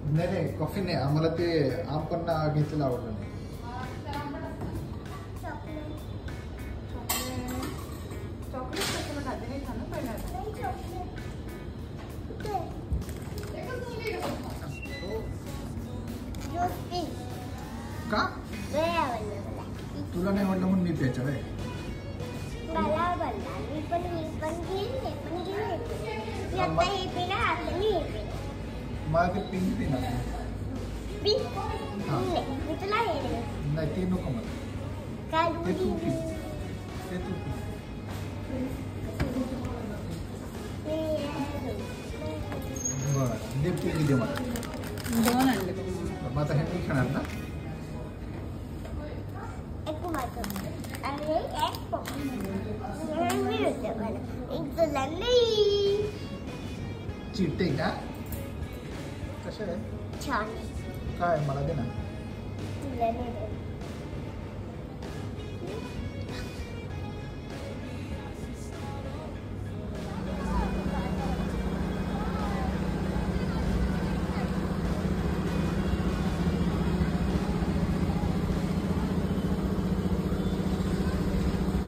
नाही कॉफी नाही आम्हाला ते आम पण घेतलेलं आवडलं नाही. का तुला नाही आवडलं म्हणून मी प्यायचं आहे. मला ते पिंक पिणार नाही ते नको मला ते तू पी ते तू पी. बरं दे पिंक दे मला दोन आणले मग आता हे मी खाणार ना. चिट्टे का कशा आहे छान काय मला दे ना.